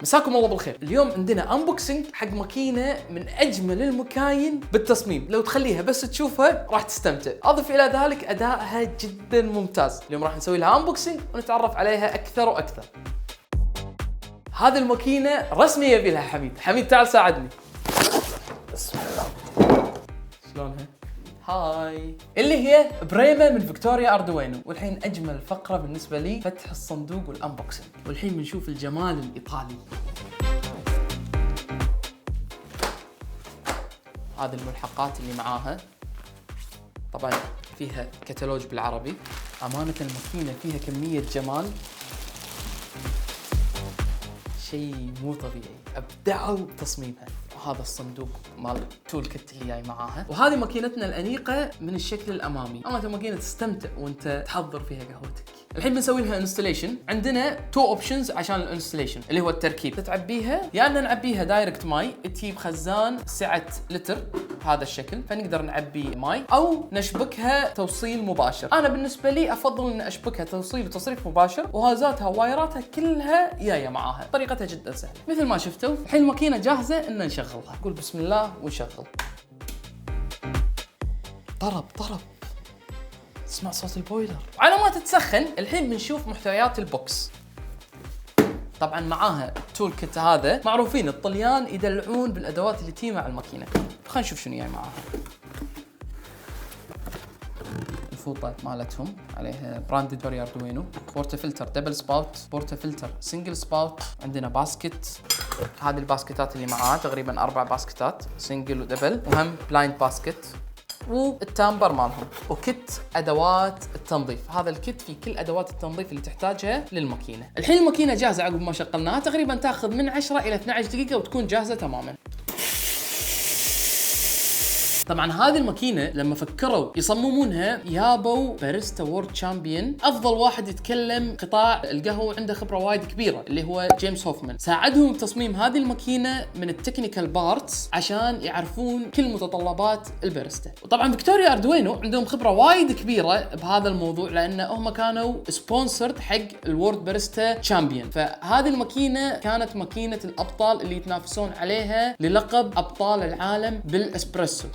مساكم الله بالخير. اليوم عندنا انبوكسنج حق ماكينه من اجمل المكاين بالتصميم، لو تخليها بس تشوفها راح تستمتع. اضف الى ذلك ادائها جدا ممتاز. اليوم راح نسوي لها انبوكسنج ونتعرف عليها اكثر واكثر. هذه الماكينه رسمي يبي لها حميد تعال ساعدني. بسم الله. شلونها؟ هاي، اللي هي بريما من فيكتوريا اردوينو. والحين اجمل فقره بالنسبه لي فتح الصندوق والانبوكسنج، والحين بنشوف الجمال الايطالي. هذه الملحقات اللي معاها، طبعا فيها كتالوج بالعربي. امانه الماكينه فيها كميه جمال شيء مو طبيعي، ابدعوا بتصميمها. وهذا الصندوق مال التول كت اللي جاي معاها. وهذه ماكينتنا الانيقه من الشكل الامامي. اما ماكينه تستمتع وانت تحضر فيها قهوتك. الحين بنسوي لها انستليشن. عندنا تو اوبشنز عشان الانستليشن اللي هو التركيب. تعبيها يا ان نعبيها دايركت ماي، تجيب خزان سعه لتر بهذا الشكل فنقدر نعبي ماي، او نشبكها توصيل مباشر. انا بالنسبه لي افضل ان اشبكها توصيل وتصريف مباشر، وهازاتها ووايراتها كلها جايه معاها. طريقتها جدا سهله مثل ما شفتوا. الحين الماكينه جاهزه ان نشغلها. نقول بسم الله ونشغل. طرب تسمع صوت البويلر. على ما تتسخن الحين بنشوف محتويات البوكس. طبعا معاها التول كيت. هذا معروفين الطليان يدلعون بالادوات اللي تجي مع الماكينه. خلينا نشوف شنو جاي معاها. الفوطه مالتهم عليها براند فيكتوريا اردوينو. بورتا فلتر دبل سباوت، بورتا فلتر سنجل سباوت. عندنا باسكت. هذه الباسكتات اللي معاها تقريبا 4 باسكتات، سنجل ودبل، وهم بلايند باسكت، والتامبر مالهم، وكت ادوات التنظيف. هذا الكت فيه كل ادوات التنظيف اللي تحتاجها للماكينه. الحين الماكينه جاهزه عقب ما شغلناها، تقريبا تاخذ من 10 الى 12 دقيقه وتكون جاهزه تماما. طبعا هذه الماكينه لما فكروا يصممونها يابوا باريستا وورد تشامبيون، افضل واحد يتكلم قطاع القهوه عنده خبره وايد كبيره، اللي هو جيمس هوفمان. ساعدهم بتصميم هذه الماكينه من التكنيكال بارتس عشان يعرفون كل متطلبات الباريستا. وطبعا فيكتوريا اردوينو عندهم خبره وايد كبيره بهذا الموضوع، لان هم كانوا سبونسرد حق الوورد باريستا تشامبيون. فهذه الماكينه كانت ماكينه الابطال اللي يتنافسون عليها للقب ابطال العالم بالاسبريسو.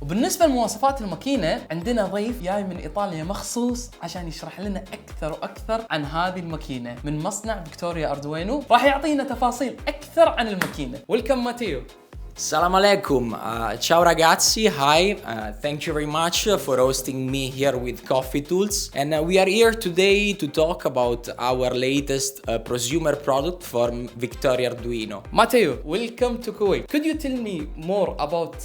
وبالنسبة لمواصفات الماكينة، عندنا ضيف جاي من إيطاليا مخصوص عشان يشرح لنا أكثر وأكثر عن هذه الماكينة من مصنع فيكتوريا أردوينو. راح يعطينا تفاصيل أكثر عن الماكينة. ويلكم ماتيو. Salam alaikum. Ciao ragazzi. Hi. Thank you very much for hosting me here with Coffee Tools. And we are here today to talk about our latest prosumer product from Victoria Arduino. Matteo, welcome to Kuwait. Could you tell me more about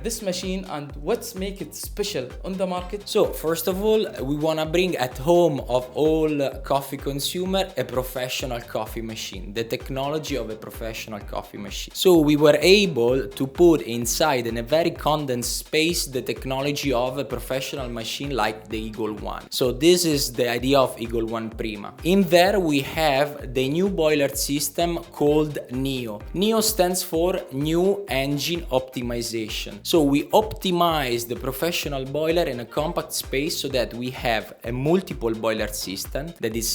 this machine and what's make it special on the market? So, first of all, we want to bring at home of all coffee consumer a professional coffee machine, the technology of a professional coffee machine. So, we were able to put inside in a very condensed space the technology of a professional machine like the Eagle One. So this is the idea of Eagle One Prima. In there we have the new boiler system called NEO. NEO stands for New Engine Optimization. So we optimize the professional boiler in a compact space so that we have a multiple boiler system that is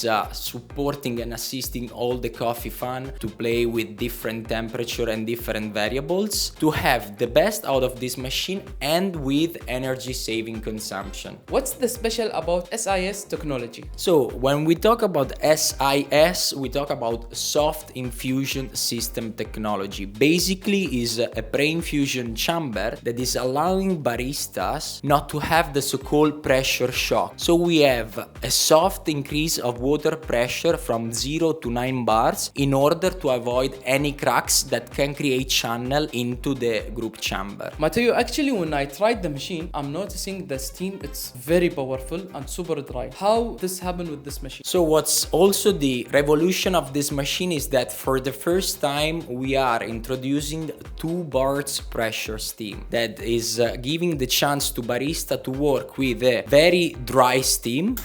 supporting and assisting all the coffee fan to play with different temperature and different variables, to have the best out of this machine and with energy saving consumption. What's the special about SIS technology? So when we talk about SIS, we talk about soft infusion system technology. Basically is a pre-infusion chamber that is allowing baristas not to have the so-called pressure shock. So we have a soft increase of water pressure from 0 to 9 bars in order to avoid any cracks that can create channel into the group chamber. Matteo, actually when I tried the machine, I'm noticing the steam, it's very powerful and super dry. How this happened with this machine? So what's also the revolution of this machine is that for the first time we are introducing 2 bars pressure steam that is giving the chance to barista to work with a very dry steam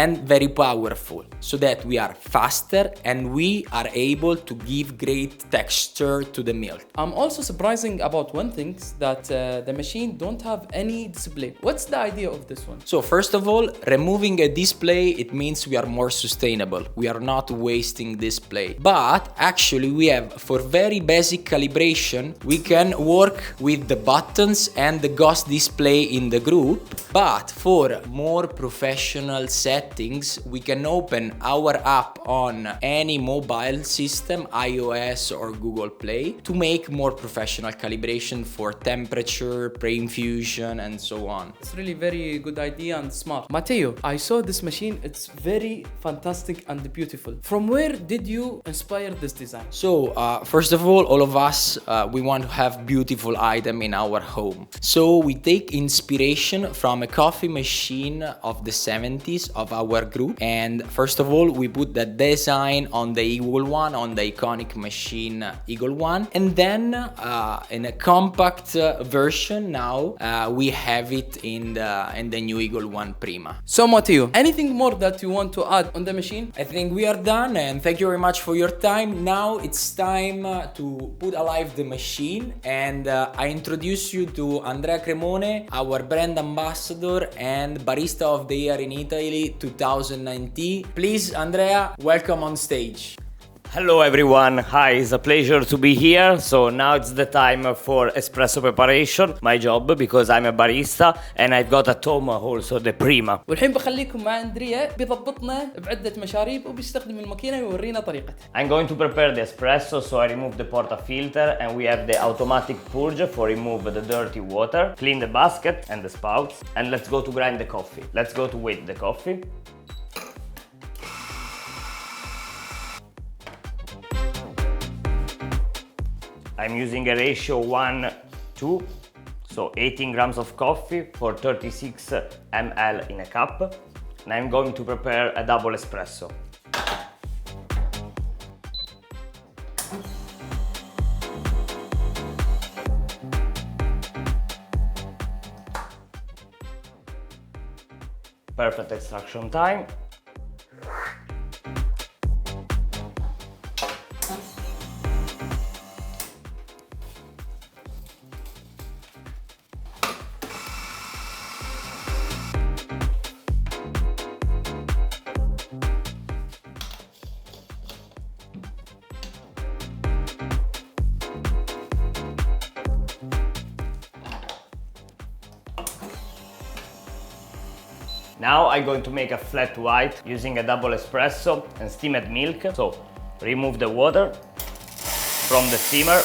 and very powerful, so that we are faster and we are able to give great texture to the milk. I'm also surprising about one thing, that the machine don't have any display. What's the idea of this one? So first of all, removing a display, it means we are more sustainable. We are not wasting display. But actually we have, for very basic calibration, we can work with the buttons and the ghost display in the group. But for more professional settings, we can open our app on any mobile system, iOS or Google Play, to make more professional calibration for temperature, pre-infusion and so on. It's really very good idea and smart. Matteo, I saw this machine. It's very fantastic and beautiful. From where did you inspire this design? So first of all of us, we want to have beautiful item in our home. So we take inspiration from a coffee machine of the 70s of our group. And first of all, we put that design on the Eagle One, on the iconic machine Eagle One. And then in a compact version now, we have it in the new Eagle One Prima. So Matteo, anything more that you want to add on the machine? I think we are done, and thank you very much for your time. Now it's time to put alive the machine, and I introduce you to Andrea Cremone, our brand ambassador and Barista of the Year in Italy 2019. Please, Andrea, welcome on stage. Hello everyone, hi, it's a pleasure to be here. So now it's the time for espresso preparation, my job, because I'm a barista and I've got at home also the Prima. والحين بخليكم مع اندريا بيضبطنا بعدة مشاريب وبيستخدم الماكينة ويورينا طريقتها. I'm going to prepare the espresso, so I remove the portafilter and we have the automatic purge for remove the dirty water, clean the basket and the spouts, and let's go to grind the coffee. Let's go to wait the coffee. I'm using a ratio 1:2, so 18 grams of coffee for 36 ml in a cup. And I'm going to prepare a double espresso. Perfect extraction time. Now I'm going to make a flat white using a double espresso and steamed milk. So remove the water from the steamer.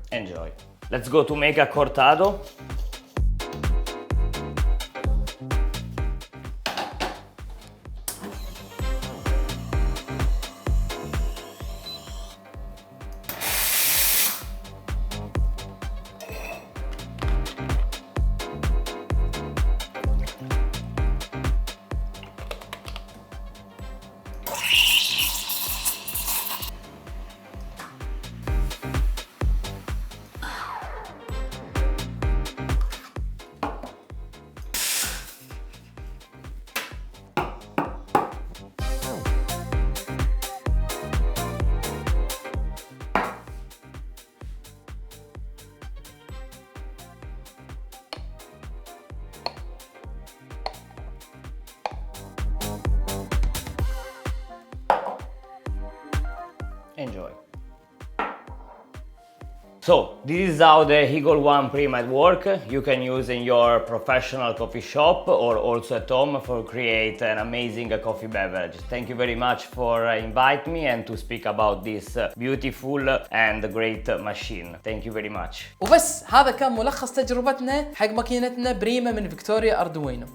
Enjoy. Let's go to make a cortado. Enjoy. So this is how the Eagle One Prima work. You can use in your professional coffee shop or also at home for create an amazing coffee beverage. Thank you very much for inviting me and to speak about this beautiful and great machine. Thank you very much. وبس هذا كان ملخص تجربتنا حق ماكينتنا بريما من فيكتوريا أردوينو.